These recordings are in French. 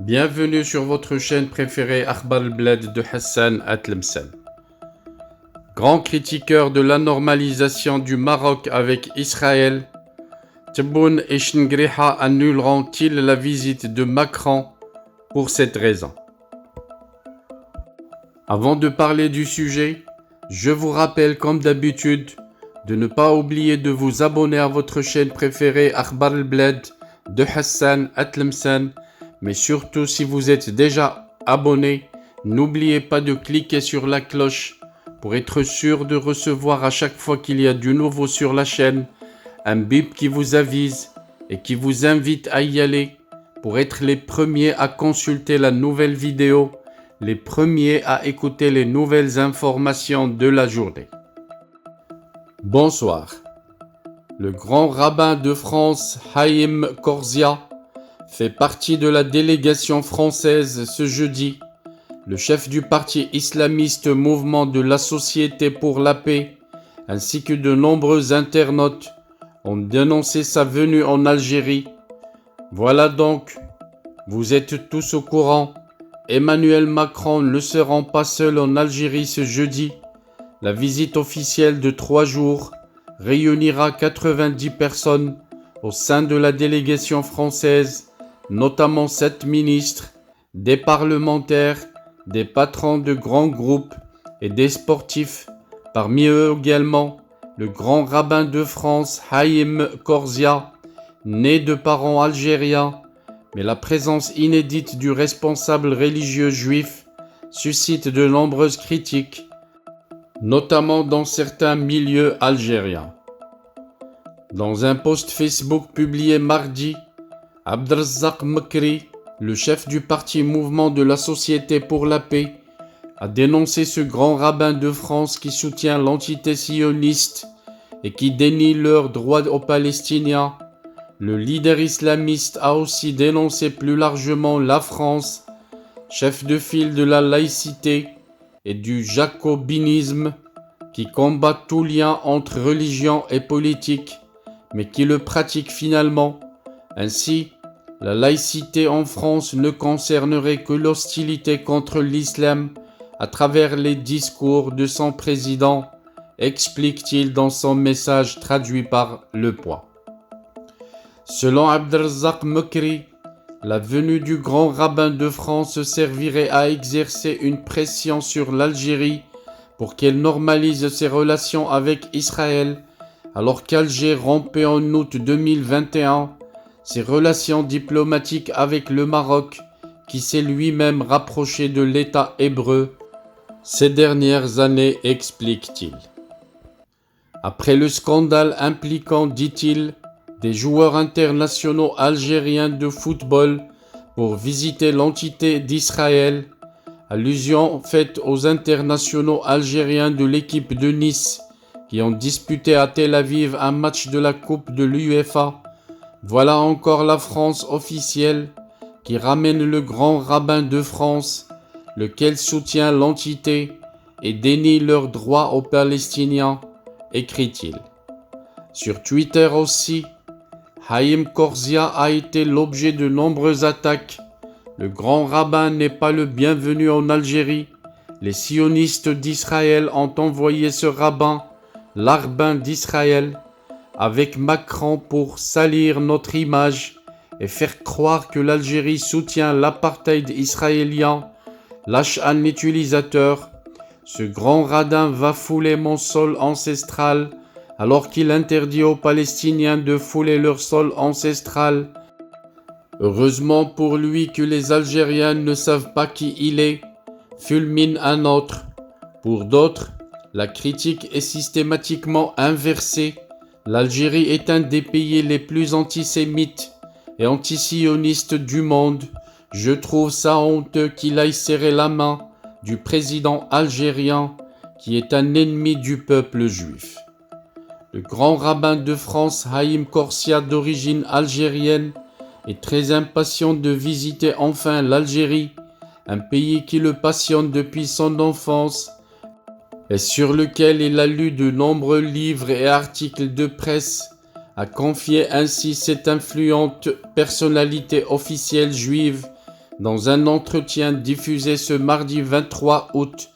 Bienvenue sur votre chaîne préférée Akhbar al-Blad de Hassan Atlemsen. Grand critiqueur de la normalisation du Maroc avec Israël, Tebboune et Chengriha annuleront-ils la visite de Macron pour cette raison? Avant de parler du sujet, je vous rappelle comme d'habitude de ne pas oublier de vous abonner à votre chaîne préférée Akhbar al-Blad de Hassan Atlemsen. Mais surtout, si vous êtes déjà abonné, n'oubliez pas de cliquer sur la cloche pour être sûr de recevoir à chaque fois qu'il y a du nouveau sur la chaîne un bip qui vous avise et qui vous invite à y aller pour être les premiers à consulter la nouvelle vidéo, les premiers à écouter les nouvelles informations de la journée. Bonsoir. Le grand rabbin de France, Haïm Korzia, fait partie de la délégation française ce jeudi. Le chef du parti islamiste Mouvement de la Société pour la Paix, ainsi que de nombreux internautes, ont dénoncé sa venue en Algérie. Voilà donc, vous êtes tous au courant, Emmanuel Macron ne se rend pas seul en Algérie ce jeudi. La visite officielle de 3 jours réunira 90 personnes au sein de la délégation française, notamment 7 ministres, des parlementaires, des patrons de grands groupes et des sportifs. Parmi eux également, le grand rabbin de France, Haïm Korzia, né de parents algériens, mais la présence inédite du responsable religieux juif suscite de nombreuses critiques, notamment dans certains milieux algériens. Dans un post Facebook publié mardi, Abdelrazak Mekri, le chef du parti Mouvement de la Société pour la Paix, a dénoncé ce grand rabbin de France qui soutient l'entité sioniste et qui dénie leurs droits aux Palestiniens. Le leader islamiste a aussi dénoncé plus largement la France, chef de file de la laïcité et du jacobinisme, qui combat tout lien entre religion et politique, mais qui le pratique finalement. Ainsi, la laïcité en France ne concernerait que l'hostilité contre l'islam à travers les discours de son président, explique-t-il dans son message traduit par Le Point. Selon Abdelrazak Mekri, la venue du grand rabbin de France servirait à exercer une pression sur l'Algérie pour qu'elle normalise ses relations avec Israël, alors qu'Alger rompait en août 2021 ses relations diplomatiques avec le Maroc, qui s'est lui-même rapproché de l'État hébreu ces dernières années, explique-t-il. Après le scandale impliquant, dit-il, des joueurs internationaux algériens de football pour visiter l'entité d'Israël, allusion faite aux internationaux algériens de l'équipe de Nice qui ont disputé à Tel Aviv un match de la Coupe de l'UEFA. Voilà encore la France officielle qui ramène le grand rabbin de France, lequel soutient l'entité et dénie leurs droits aux Palestiniens, écrit-il. Sur Twitter aussi, Haïm Korzia a été l'objet de nombreuses attaques. Le grand rabbin n'est pas le bienvenu en Algérie. Les sionistes d'Israël ont envoyé ce rabbin, l'Arbin d'Israël, avec Macron pour salir notre image et faire croire que l'Algérie soutient l'apartheid israélien. Lâche un utilisateur. Ce grand radin va fouler mon sol ancestral alors qu'il interdit aux Palestiniens de fouler leur sol ancestral. Heureusement pour lui que les Algériens ne savent pas qui il est, fulmine un autre. Pour d'autres, la critique est systématiquement inversée. L'Algérie est un des pays les plus antisémites et antisionistes du monde. Je trouve ça honteux qu'il aille serrer la main du président algérien qui est un ennemi du peuple juif. Le grand rabbin de France, Haïm Korzia, d'origine algérienne, est très impatient de visiter enfin l'Algérie, un pays qui le passionne depuis son enfance et sur lequel il a lu de nombreux livres et articles de presse, a confié ainsi cette influente personnalité officielle juive dans un entretien diffusé ce mardi 23 août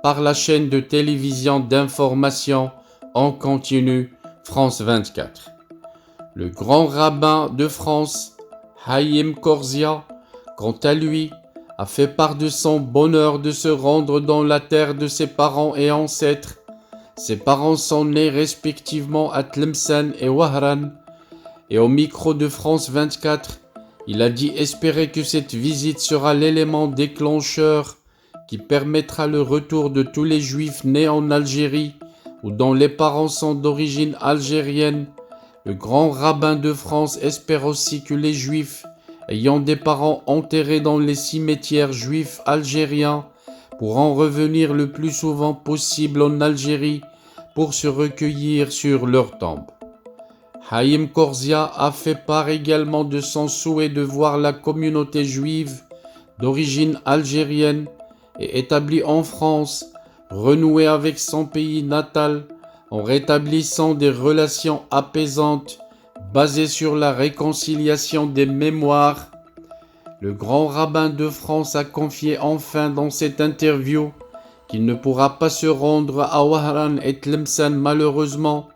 par la chaîne de télévision d'information en continu France 24. Le grand rabbin de France, Haïm Korzia, quant à lui, a fait part de son bonheur de se rendre dans la terre de ses parents et ancêtres. Ses parents sont nés respectivement à Tlemcen et Wahran, et au micro de France 24, il a dit espérer que cette visite sera l'élément déclencheur qui permettra le retour de tous les juifs nés en Algérie ou dont les parents sont d'origine algérienne. Le grand rabbin de France espère aussi que les juifs ayant des parents enterrés dans les cimetières juifs algériens pourront revenir le plus souvent possible en Algérie pour se recueillir sur leur tombe. Haïm Korzia a fait part également de son souhait de voir la communauté juive d'origine algérienne et établie en France renouer avec son pays natal en rétablissant des relations apaisantes basées sur la réconciliation des mémoires. Le grand rabbin de France a confié enfin dans cette interview qu'il ne pourra pas se rendre à Wahran et Tlemcen malheureusement,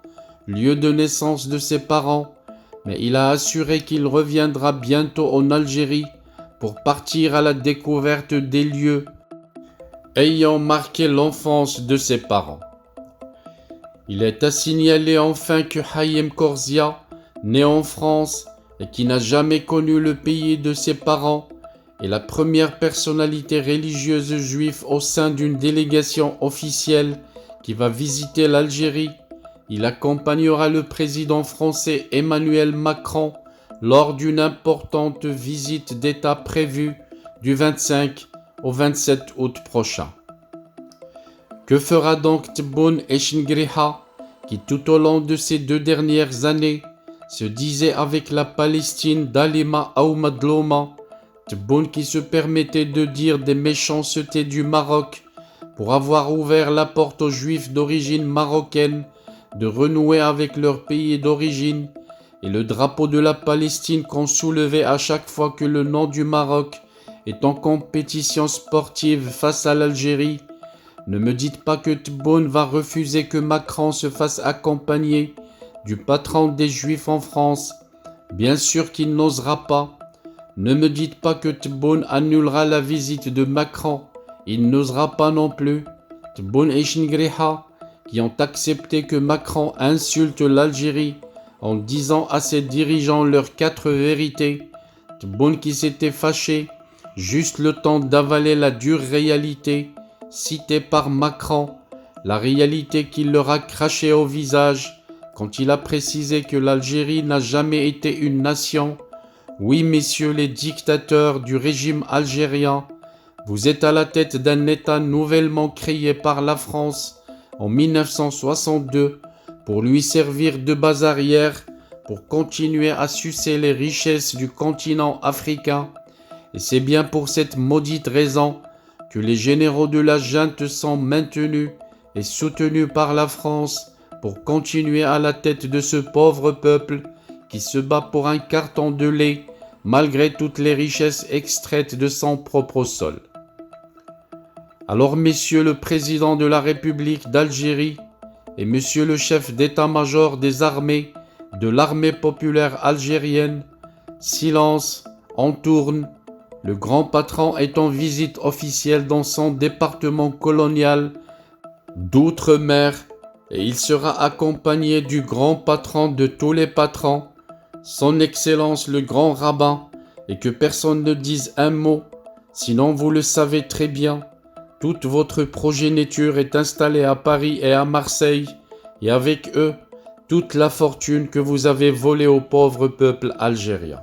lieu de naissance de ses parents, mais il a assuré qu'il reviendra bientôt en Algérie pour partir à la découverte des lieux ayant marqué l'enfance de ses parents. Il est à signaler enfin que Haïm Korzia, né en France et qui n'a jamais connu le pays de ses parents, est la première personnalité religieuse juive au sein d'une délégation officielle qui va visiter l'Algérie. Il accompagnera le président français Emmanuel Macron lors d'une importante visite d'État prévue du 25 au 27 août prochain. Que fera donc Tebboune Eshngriha, qui tout au long de ces 2 dernières années se disait avec la Palestine d'Alima ou Madlouma, Tebboune qui se permettait de dire des méchancetés du Maroc pour avoir ouvert la porte aux Juifs d'origine marocaine de renouer avec leur pays d'origine, et le drapeau de la Palestine qu'on soulevait à chaque fois que le nom du Maroc est en compétition sportive face à l'Algérie. Ne me dites pas que Tebboune va refuser que Macron se fasse accompagner du patron des Juifs en France. Bien sûr qu'il n'osera pas. Ne me dites pas que Tebboune annulera la visite de Macron. Il n'osera pas non plus. Tebboune et Eshngriha, qui ont accepté que Macron insulte l'Algérie en disant à ses dirigeants leurs 4 vérités. Tebboune qui s'était fâché juste le temps d'avaler la dure réalité citée par Macron, la réalité qu'il leur a crachée au visage quand il a précisé que l'Algérie n'a jamais été une nation. Oui, messieurs les dictateurs du régime algérien, vous êtes à la tête d'un État nouvellement créé par la France en 1962 pour lui servir de base arrière pour continuer à sucer les richesses du continent africain. Et c'est bien pour cette maudite raison que les généraux de la junte sont maintenus et soutenus par la France pour continuer à la tête de ce pauvre peuple qui se bat pour un carton de lait malgré toutes les richesses extraites de son propre sol. Alors, messieurs le président de la République d'Algérie et monsieur le chef d'état-major des armées de l'armée populaire algérienne, silence, on tourne. Le grand patron est en visite officielle dans son département colonial d'outre-mer et il sera accompagné du grand patron de tous les patrons, son Excellence le grand rabbin, et que personne ne dise un mot, sinon vous le savez très bien, toute votre progéniture est installée à Paris et à Marseille, et avec eux, toute la fortune que vous avez volée au pauvre peuple algérien.